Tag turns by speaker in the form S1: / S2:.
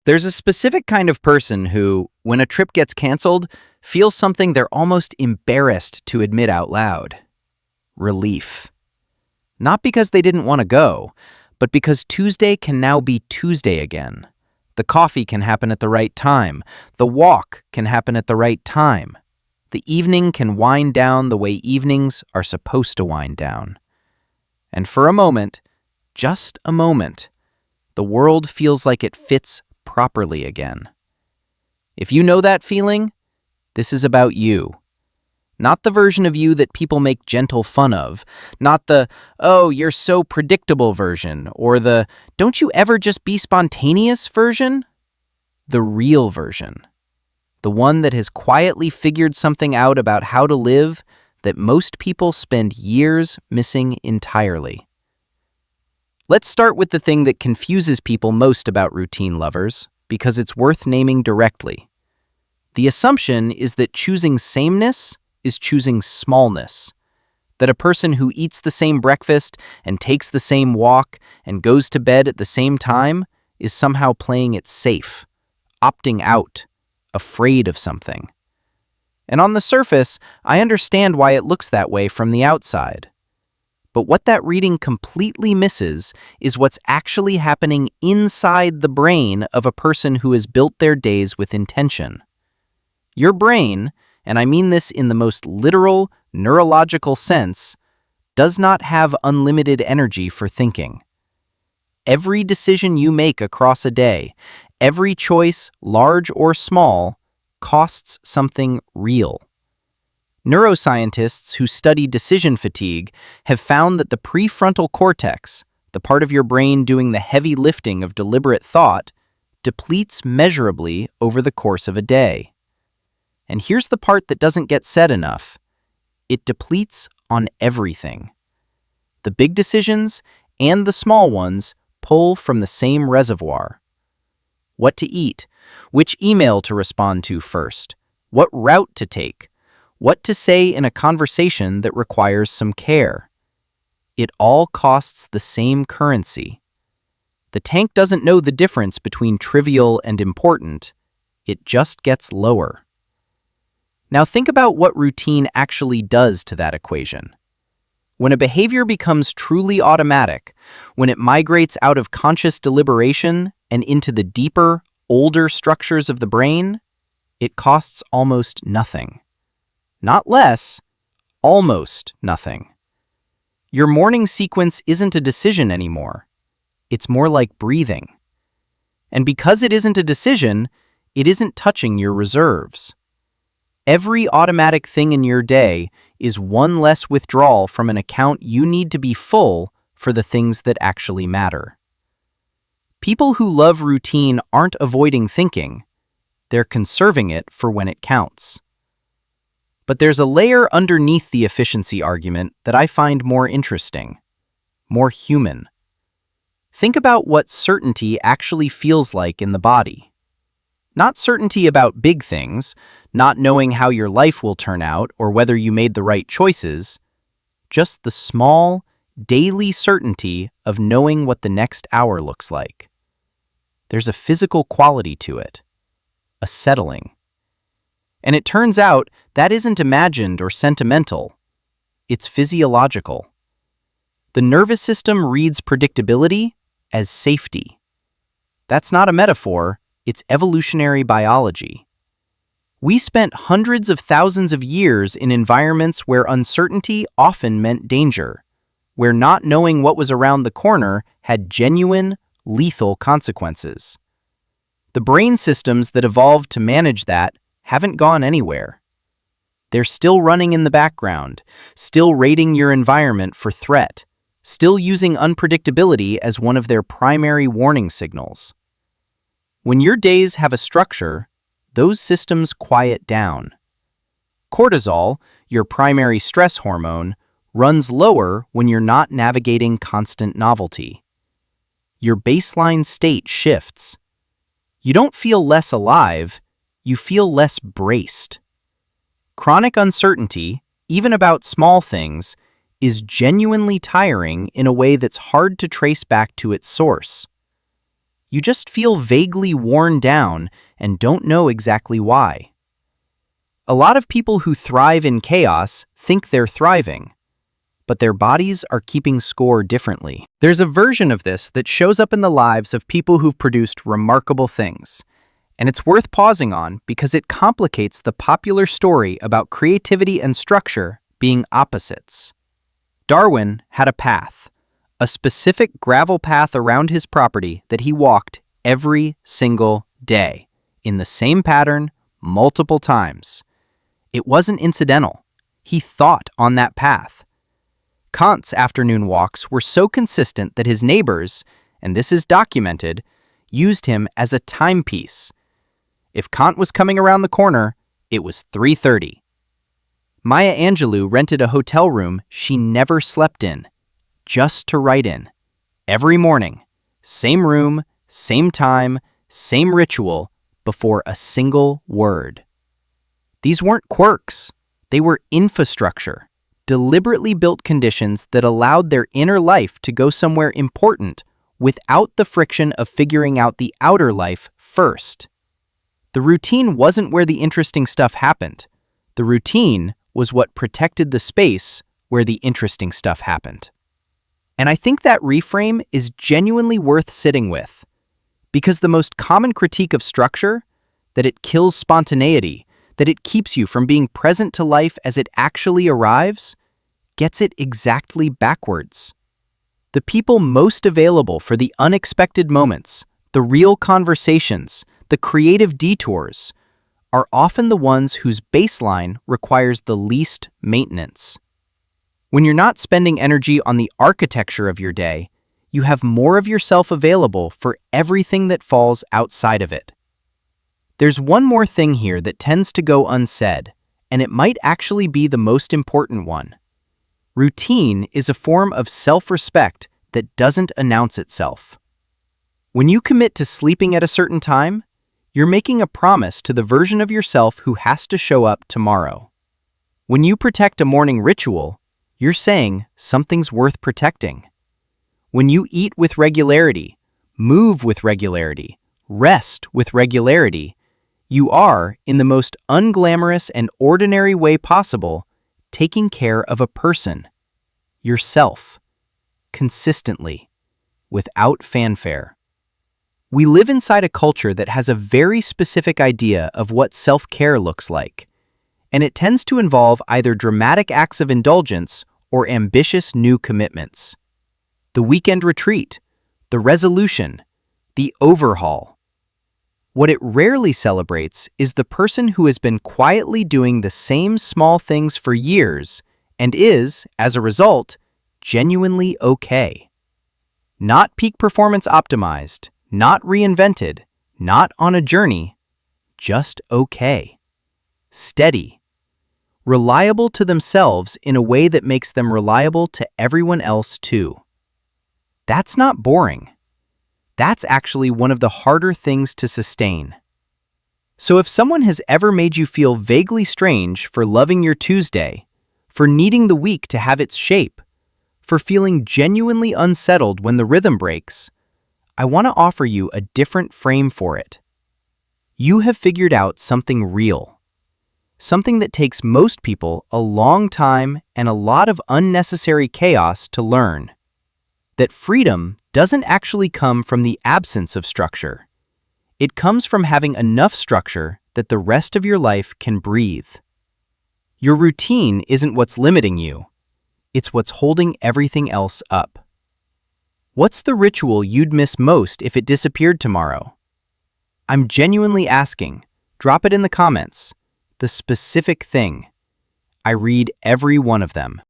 S1: There's a specific kind of person who, when a trip gets canceled, feels something they're almost embarrassed to admit out loud. Relief. Not because they didn't want to go, but because Tuesday can now be Tuesday again. The coffee can happen at the right time. The walk can happen at the right time. The evening can wind down the way evenings are supposed to wind down. And for a moment, just a moment, the world feels like it fits properly again. If you know that feeling, this is about you. Not the version of you that people make gentle fun of. Not the, oh, you're so predictable version, or the, don't you ever just be spontaneous version? The real version. The one that has quietly figured something out about how to live that most people spend years missing entirely. Let's start with the thing that confuses people most about routine lovers, because it's worth naming directly. The assumption is that choosing sameness is choosing smallness. That a person who eats the same breakfast and takes the same walk and goes to bed at the same time is somehow playing it safe, opting out, afraid of something. And on the surface, I understand why it looks that way from the outside. But what that reading completely misses is what's actually happening inside the brain of a person who has built their days with intention. Your brain, and I mean this in the most literal, neurological sense, does not have unlimited energy for thinking. Every decision you make across a day, every choice, large or small, costs something real. Neuroscientists who study decision fatigue have found that the prefrontal cortex, the part of your brain doing the heavy lifting of deliberate thought, depletes measurably over the course of a day. And here's the part that doesn't get said enough. It depletes on everything. The big decisions and the small ones pull from the same reservoir. What to eat, which email to respond to first, what route to take, what to say in a conversation that requires some care. It all costs the same currency. The tank doesn't know the difference between trivial and important. It just gets lower. Now think about what routine actually does to that equation. When a behavior becomes truly automatic, when it migrates out of conscious deliberation and into the deeper, older structures of the brain, it costs almost nothing. Not less, almost nothing. Your morning sequence isn't a decision anymore. It's more like breathing. And because it isn't a decision, it isn't touching your reserves. Every automatic thing in your day is one less withdrawal from an account you need to be full for the things that actually matter. People who love routine aren't avoiding thinking. They're conserving it for when it counts. But there's a layer underneath the efficiency argument that I find more interesting, more human. Think about what certainty actually feels like in the body. Not certainty about big things, not knowing how your life will turn out or whether you made the right choices, just the small, daily certainty of knowing what the next hour looks like. There's a physical quality to it, a settling. And it turns out that isn't imagined or sentimental. It's physiological. The nervous system reads predictability as safety. That's not a metaphor, it's evolutionary biology. We spent hundreds of thousands of years in environments where uncertainty often meant danger, where not knowing what was around the corner had genuine, lethal consequences. The brain systems that evolved to manage that haven't gone anywhere. They're still running in the background, still rating your environment for threat, still using unpredictability as one of their primary warning signals. When your days have a structure, those systems quiet down. Cortisol, your primary stress hormone, runs lower when you're not navigating constant novelty. Your baseline state shifts. You don't feel less alive, you feel less braced. Chronic uncertainty, even about small things, is genuinely tiring in a way that's hard to trace back to its source. You just feel vaguely worn down and don't know exactly why. A lot of people who thrive in chaos think they're thriving, but their bodies are keeping score differently. There's a version of this that shows up in the lives of people who've produced remarkable things, and it's worth pausing on because it complicates the popular story about creativity and structure being opposites. Darwin had a path, a specific gravel path around his property that he walked every single day, in the same pattern, multiple times. It wasn't incidental. He thought on that path. Kant's afternoon walks were so consistent that his neighbors, and this is documented, used him as a timepiece. If Kant was coming around the corner, it was 3:30. Maya Angelou rented a hotel room she never slept in, just to write in. Every morning, same room, same time, same ritual, before a single word. These weren't quirks. They were infrastructure, deliberately built conditions that allowed their inner life to go somewhere important without the friction of figuring out the outer life first. The routine wasn't where the interesting stuff happened. The routine was what protected the space where the interesting stuff happened. And I think that reframe is genuinely worth sitting with, because the most common critique of structure, that it kills spontaneity, that it keeps you from being present to life as it actually arrives, gets it exactly backwards. The people most available for the unexpected moments, the real conversations, the creative detours, are often the ones whose baseline requires the least maintenance. When you're not spending energy on the architecture of your day, you have more of yourself available for everything that falls outside of it. There's one more thing here that tends to go unsaid, and it might actually be the most important one. Routine is a form of self-respect that doesn't announce itself. When you commit to sleeping at a certain time, you're making a promise to the version of yourself who has to show up tomorrow. When you protect a morning ritual, you're saying something's worth protecting. When you eat with regularity, move with regularity, rest with regularity, you are, in the most unglamorous and ordinary way possible, taking care of a person, yourself, consistently, without fanfare. We live inside a culture that has a very specific idea of what self-care looks like, and it tends to involve either dramatic acts of indulgence or ambitious new commitments. The weekend retreat, the resolution, the overhaul. What it rarely celebrates is the person who has been quietly doing the same small things for years and is, as a result, genuinely okay. Not peak performance optimized, not reinvented, not on a journey, just okay. Steady. Reliable to themselves in a way that makes them reliable to everyone else too. That's not boring. That's actually one of the harder things to sustain. So if someone has ever made you feel vaguely strange for loving your Tuesday, for needing the week to have its shape, for feeling genuinely unsettled when the rhythm breaks, I want to offer you a different frame for it. You have figured out something real. Something that takes most people a long time and a lot of unnecessary chaos to learn. That freedom doesn't actually come from the absence of structure. It comes from having enough structure that the rest of your life can breathe. Your routine isn't what's limiting you. It's what's holding everything else up. What's the ritual you'd miss most if it disappeared tomorrow? I'm genuinely asking. Drop it in the comments. The specific thing. I read every one of them.